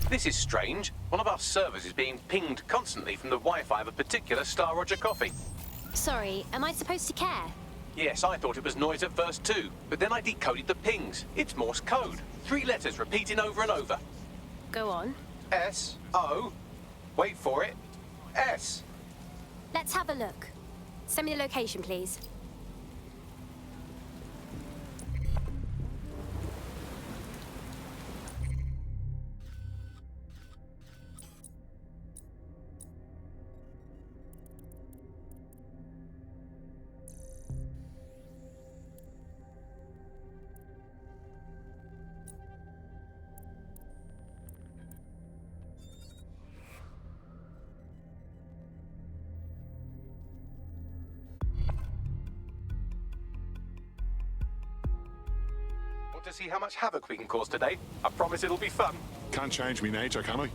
This is strange. One of our servers is being pinged constantly from the Wi-Fi of a particular Star Roger coffee. Sorry, am I supposed to care? Yes, I thought it was noise at first too, but then I decoded the pings. It's Morse code. 3 letters repeating over and over. Go on. S-O... Wait for it. S. Let's have a look. Send me the location, please. Want to see how much havoc we can cause today? I promise it'll be fun. Can't change me nature, can I?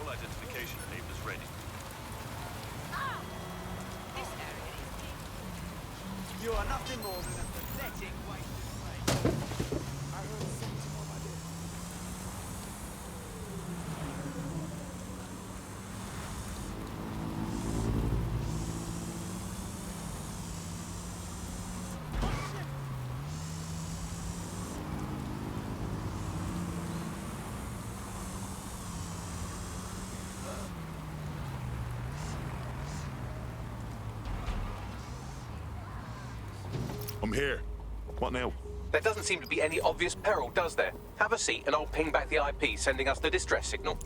All identification papers ready. This area is... You are nothing more than a pathetic waste of space. I heard something about it. I'm here. What now? There doesn't seem to be any obvious peril, does there? Have a seat and I'll ping back the IP sending us the distress signal.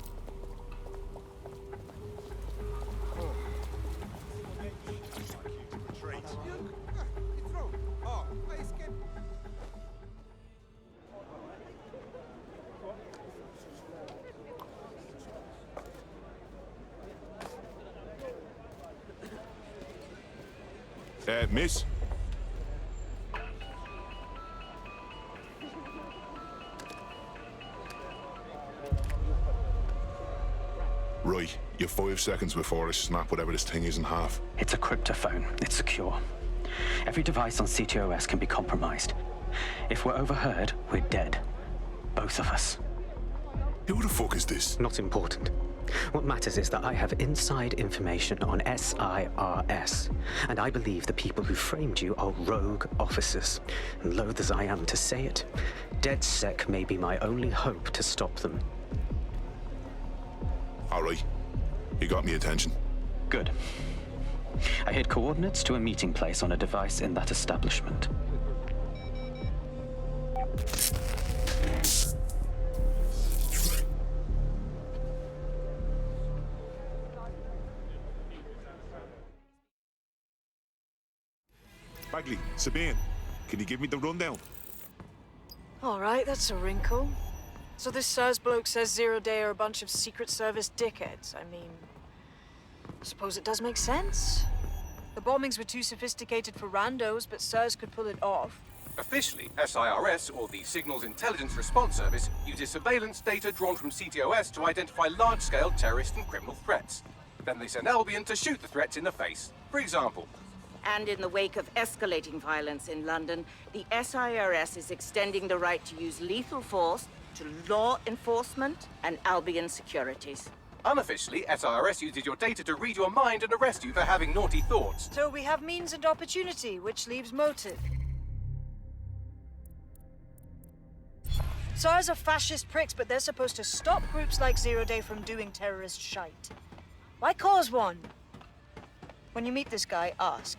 Miss? Right, you're 5 seconds before I snap whatever this thing is in half. It's a cryptophone. It's secure. Every device on CTOS can be compromised. If we're overheard, we're dead. Both of us. Who the fuck is this? Not important. What matters is that I have inside information on SIRS, and I believe the people who framed you are rogue officers. And loath as I am to say it, DedSec may be my only hope to stop them. All right. You got me attention. Good. I hid coordinates to a meeting place on a device in that establishment. Bagley, Sabine, can you give me the rundown? All right, that's a wrinkle. So this SIRS bloke says Zero Day are a bunch of Secret Service dickheads. I mean, I suppose it does make sense. The bombings were too sophisticated for randos, but SIRS could pull it off. Officially, SIRS, or the Signals Intelligence Response Service, uses surveillance data drawn from CTOS to identify large-scale terrorist and criminal threats. Then they send Albion to shoot the threats in the face. For example. And in the wake of escalating violence in London, the SIRS is extending the right to use lethal force to law enforcement and Albion securities. Unofficially, SIRS uses your data to read your mind and arrest you for having naughty thoughts. So we have means and opportunity, which leaves motive. SARS are fascist pricks, but they're supposed to stop groups like Zero Day from doing terrorist shite. Why cause one? When you meet this guy, ask.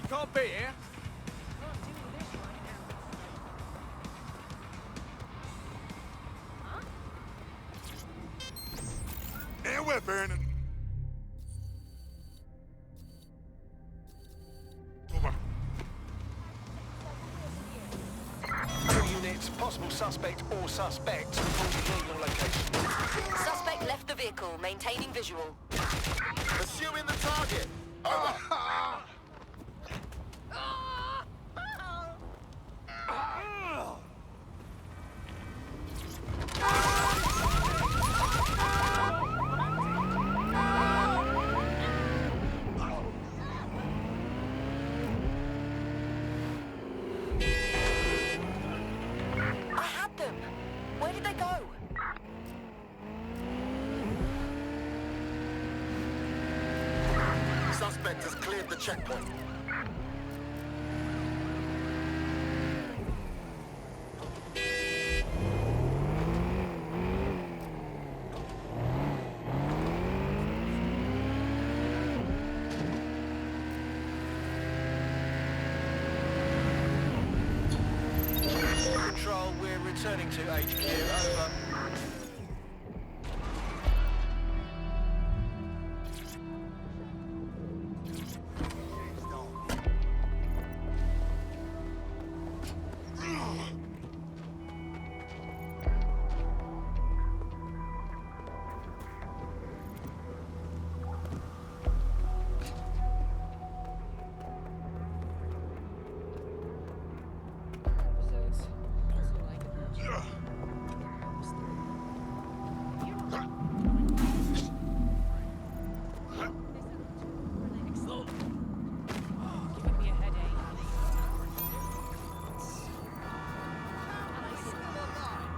Can't be here. And we're burning. Over. All units, possible suspect or suspects, reporting vehicle location. Suspect left the vehicle, maintaining visual. Assuming the target. I had them. Where did they go? Suspect has cleared the checkpoint. Control, we're returning to HQ. Over.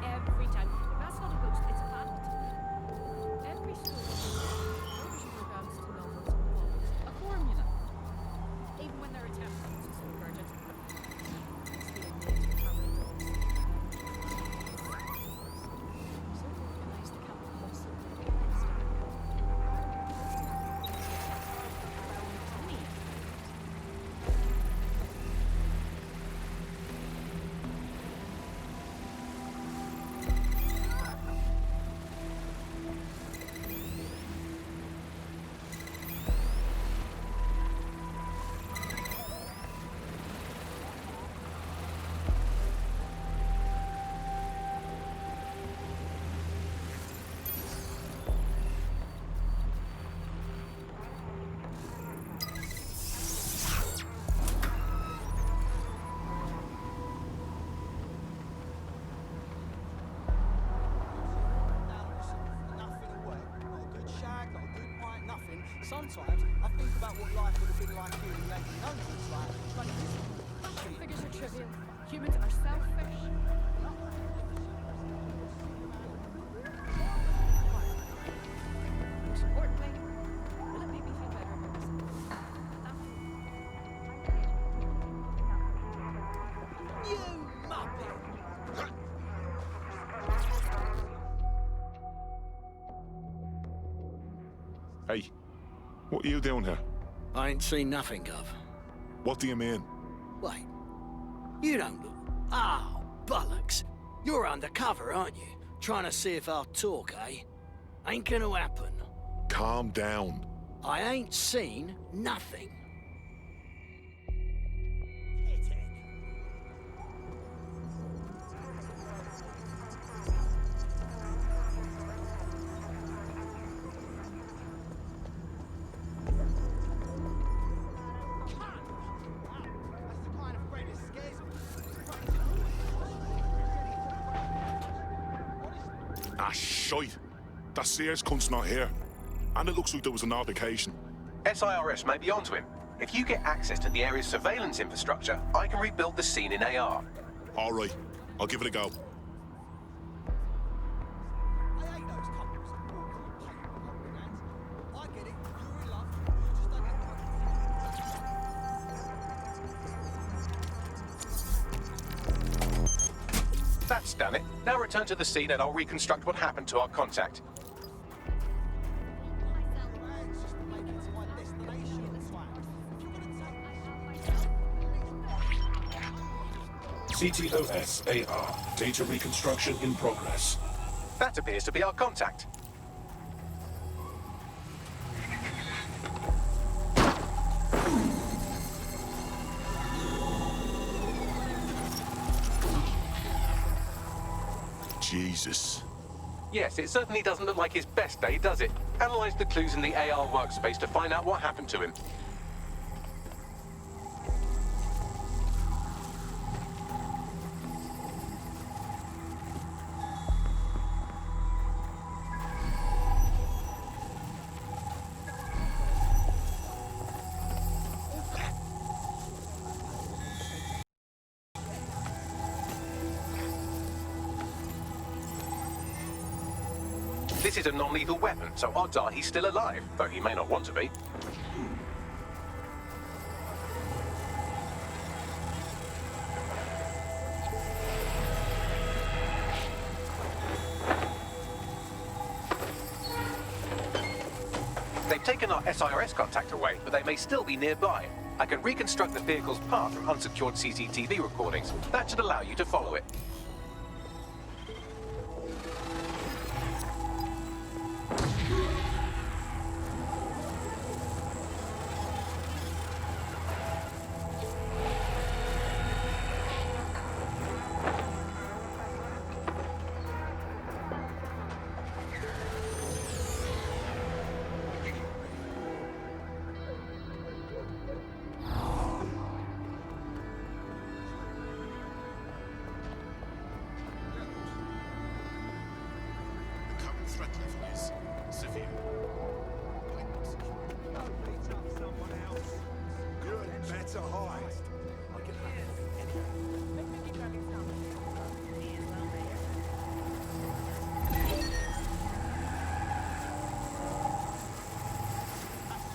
Every time. That's not a ghost, it's a fact. Every story usually regards to novels and poems. A formula. Even when they're attempting to subvert it. It's the innate power of dogs. So organized the camp muscle. Sometimes I think about what life would have been like here in the 1800s, like trying to Action figures are trivial. Humans are selfish. Most importantly, will it make me feel better about myself? You muppet! Hey, what are you doing here? I ain't seen nothing, Gov. What do you mean? Wait. You don't look... Oh, bollocks. You're undercover, aren't you? Trying to see if I'll talk, eh? Ain't gonna happen. Calm down. I ain't seen nothing. Ah, shite. That Sears cunt's not here. And it looks like there was an altercation. SIRS may be onto him. If you get access to the area's surveillance infrastructure, I can rebuild the scene in AR. All right, I'll give it a go. I hate those couples that walk on the pavement holding hands. I get it, you're in love, you just don't get the That's done it. Now return to the scene and I'll reconstruct what happened to our contact. plans just to make it to my destination. It's fine. If you're gonna take CTOS-AR. Data reconstruction in progress. That appears to be our contact. Jesus. Yes, it certainly doesn't look like his best day, does it? Analyze the clues in the AR workspace to find out what happened to him. This is a non-lethal weapon, so odds are he's still alive, though he may not want to be. They've taken our SIRS contact away, but they may still be nearby. I can reconstruct the vehicle's path from unsecured CCTV recordings. That should allow you to follow it. The current threat level is severe. Good, better hide. I can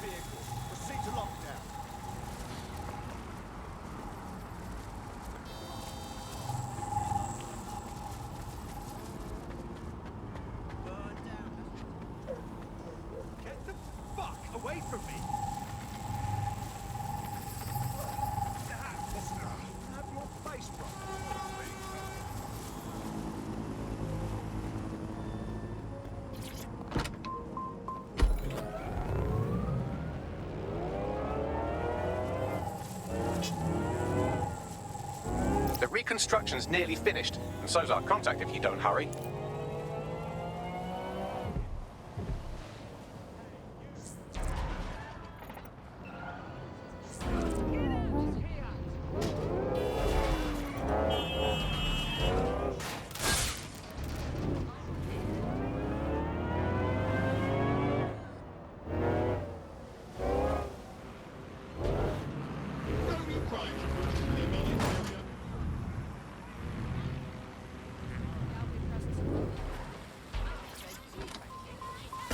vehicle. Proceed to lockdown. Get the fuck away from me! Have your face The reconstruction's nearly finished, and so's our contact if you don't hurry.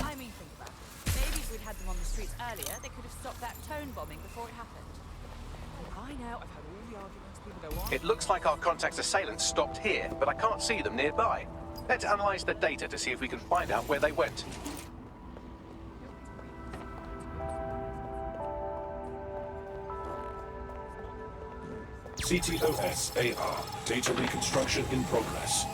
I mean, think about it. Maybe if we'd had them on the streets earlier, they could have stopped that tone bombing before it happened. I know, I've had all the arguments, people go on. It looks like our contact's assailants stopped here, but I can't see them nearby. Let's analyze the data to see if we can find out where they went. CTOS-AR. Data reconstruction in progress.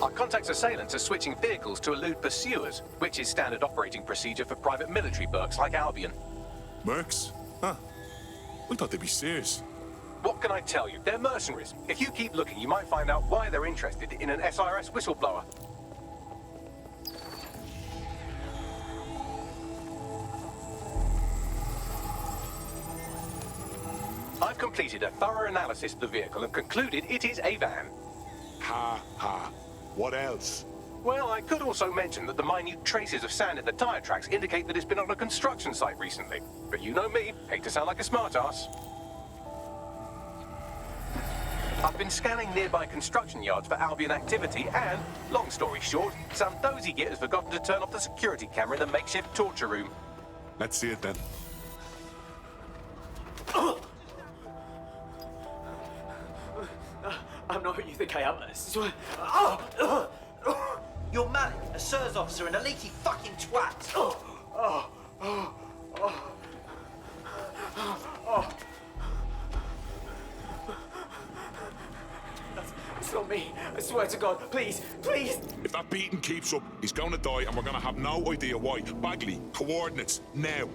Our contact's assailants are switching vehicles to elude pursuers, which is standard operating procedure for private military mercs like Albion. Mercs? Huh. I thought they'd be serious. What can I tell you? They're mercenaries. If you keep looking, you might find out why they're interested in an SIRS whistleblower. I've completed a thorough analysis of the vehicle and concluded it is a van. Ha ha. What else? Well, I could also mention that the minute traces of sand in the tire tracks indicate that it's been on a construction site recently. But you know me, hate to sound like a smartass. I've been scanning nearby construction yards for Albion activity and, long story short, some dozy git has forgotten to turn off the security camera in the makeshift torture room. Let's see it then. I'm not who you think I am. You're Malik, a SIRS officer and a leaky fucking twat. It's not me. I swear to God. Please, please. If that beating keeps up, he's gonna die and we're gonna have no idea why. Bagley, coordinates, now.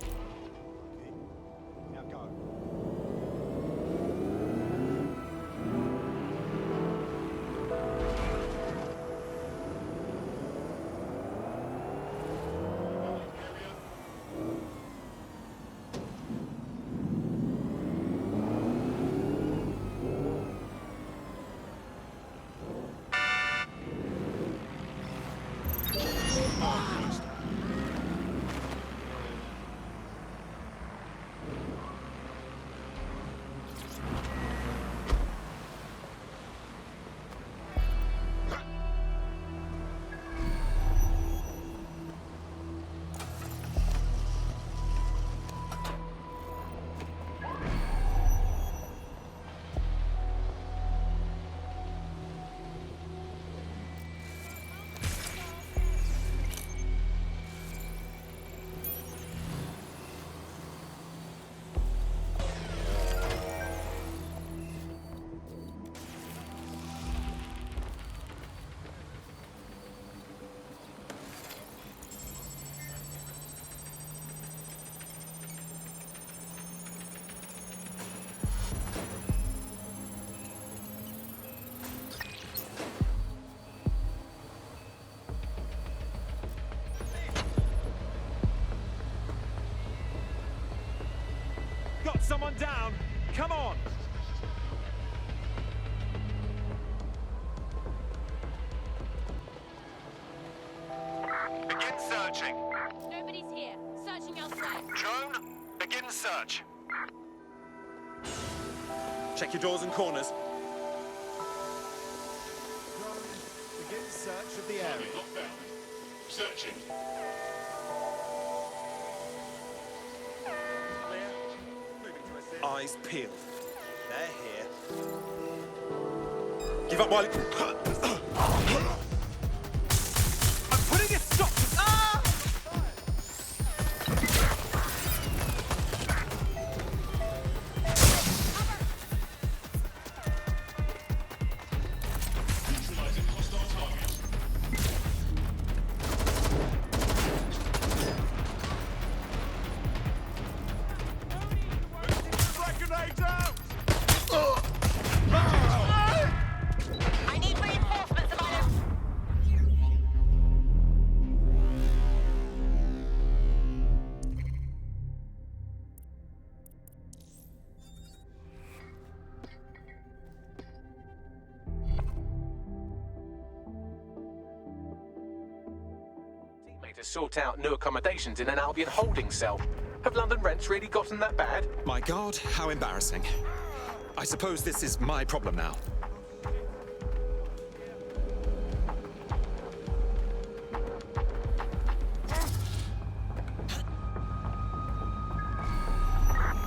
Got someone down. Come on. Begin searching. Nobody's here. Searching outside. Drone, begin search. Check your doors and corners. Begin search of the area. Searching. Eyes peeled. They're here. Give up while... I'm putting a stop to... Ah! Neutralizing hostile target. Grenades out! I need reinforcements, Amanda. Teammate to sort out new accommodations in an Albion holding cell. Have London rents really gotten that bad? My God, how embarrassing. I suppose this is my problem now.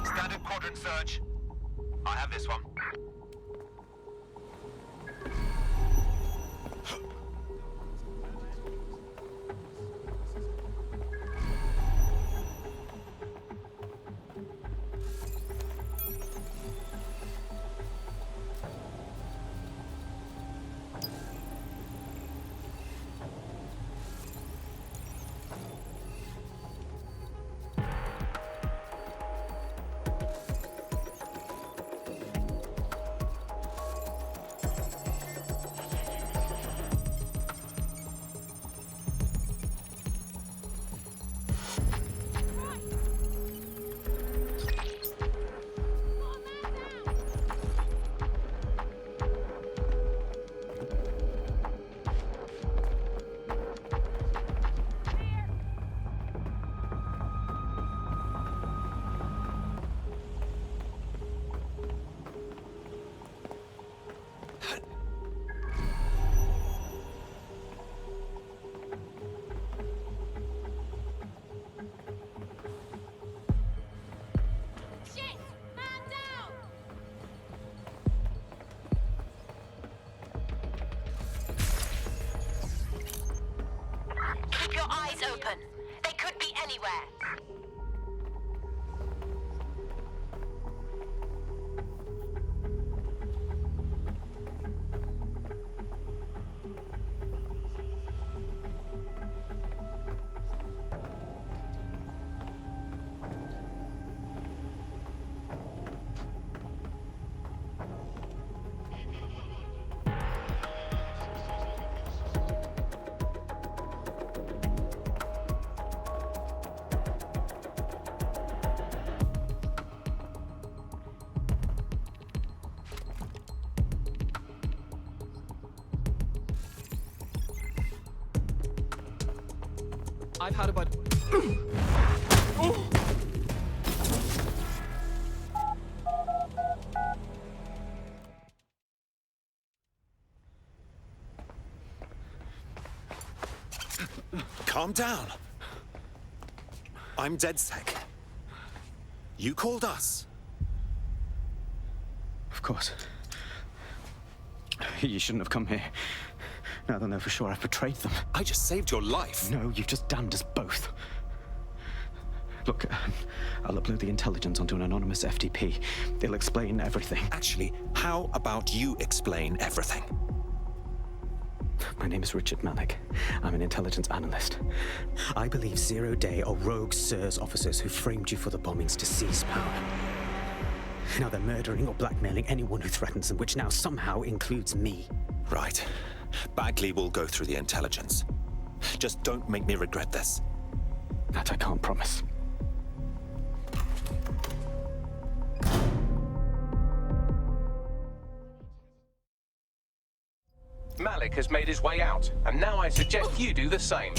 Standard quadrant search. I have this one. your eyes open. They could be anywhere. I've had about... Calm down. I'm DedSec. You called us. Of course. You shouldn't have come here. Now they'll know for sure I've betrayed them. I just saved your life. No, you've just damned us both. Look, I'll upload the intelligence onto an anonymous FTP. They'll explain everything. Actually, how about you explain everything? My name is Richard Malik. I'm an intelligence analyst. I believe Zero Day are rogue SIRS officers who framed you for the bombings to seize power. Now they're murdering or blackmailing anyone who threatens them, which now somehow includes me. Right. Bagley will go through the intelligence. Just don't make me regret this. That I can't promise. Malik has made his way out, and now I suggest you do the same.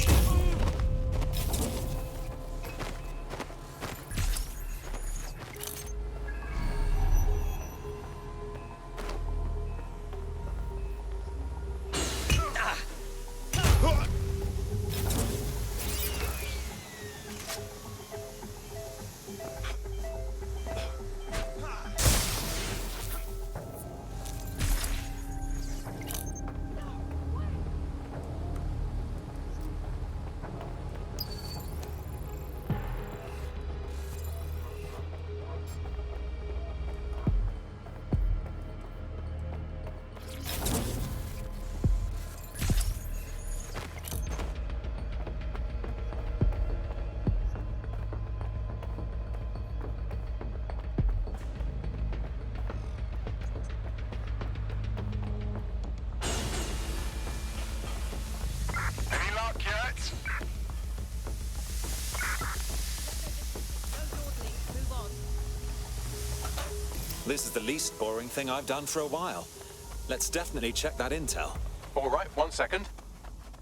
This is the least boring thing I've done for a while. Let's definitely check that intel. All right, 1 second.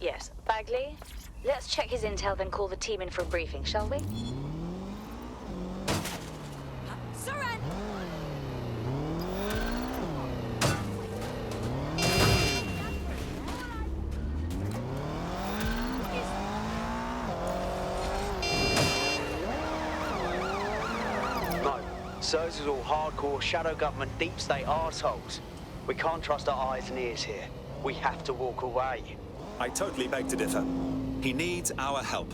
Yes, Bagley. Let's check his intel, then call the team in for a briefing, shall we? Surrender! No, SIRS is all hardcore shadow government deep state arseholes. We can't trust our eyes and ears here. We have to walk away. I totally beg to differ. He needs our help.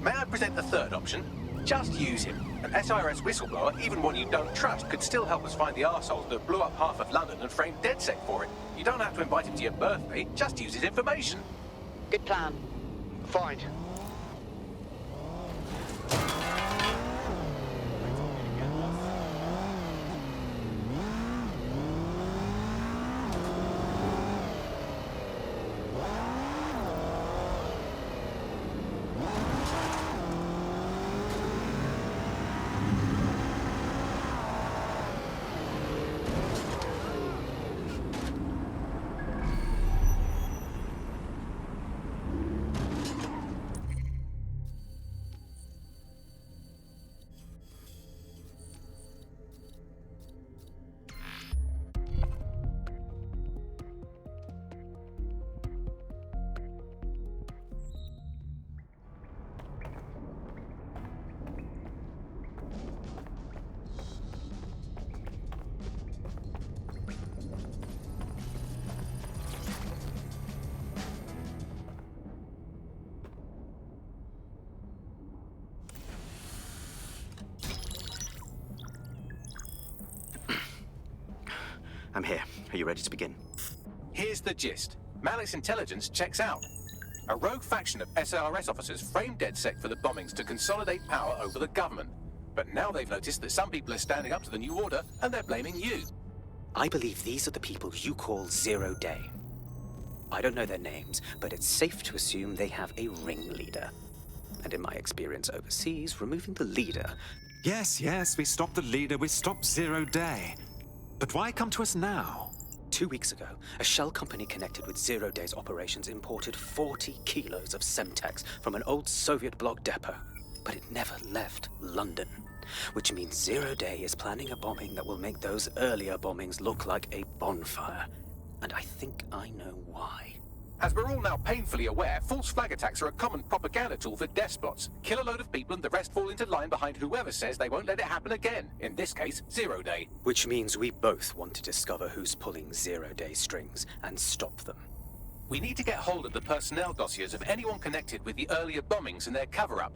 May I present the third option? Just use him. An SIRS whistleblower, even one you don't trust, could still help us find the arseholes that blew up half of London and framed DedSec for it. You don't have to invite him to your birthday, just use his information. Good plan. Fine. I'm here. Are you ready to begin? Here's the gist. Malik's intelligence checks out. A rogue faction of SARS officers framed DedSec for the bombings to consolidate power over the government. But now they've noticed that some people are standing up to the new order, and they're blaming you. I believe these are the people you call Zero Day. I don't know their names, but it's safe to assume they have a ringleader. And in my experience overseas, removing the leader... Yes, we stopped the leader, we stopped Zero Day. But why come to us now? 2 weeks ago, a shell company connected with Zero Day's operations imported 40 kilos of Semtex from an old Soviet bloc depot. But it never left London. Which means Zero Day is planning a bombing that will make those earlier bombings look like a bonfire. And I think I know why. As we're all now painfully aware, false flag attacks are a common propaganda tool for despots. Kill a load of people and the rest fall into line behind whoever says they won't let it happen again. In this case, Zero Day. Which means we both want to discover who's pulling Zero Day strings and stop them. We need to get hold of the personnel dossiers of anyone connected with the earlier bombings and their cover-up.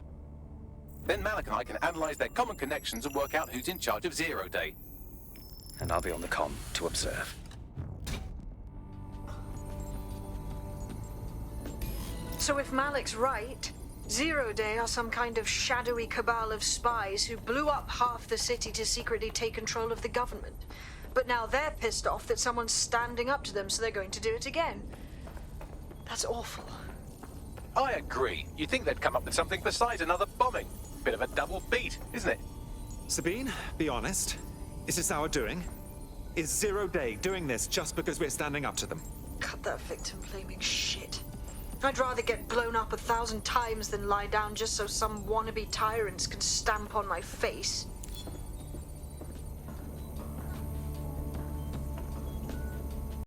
Then Malik and I can analyze their common connections and work out who's in charge of Zero Day. And I'll be on the comm to observe. So if Malik's right, Zero Day are some kind of shadowy cabal of spies who blew up half the city to secretly take control of the government. But now they're pissed off that someone's standing up to them, so they're going to do it again. That's awful. I agree. You'd think they'd come up with something besides another bombing. Bit of a double beat, isn't it? Sabine, be honest. Is this our doing? Is Zero Day doing this just because we're standing up to them? Cut that victim-blaming shit. I'd rather get blown up 1,000 times than lie down just so some wannabe tyrants can stamp on my face.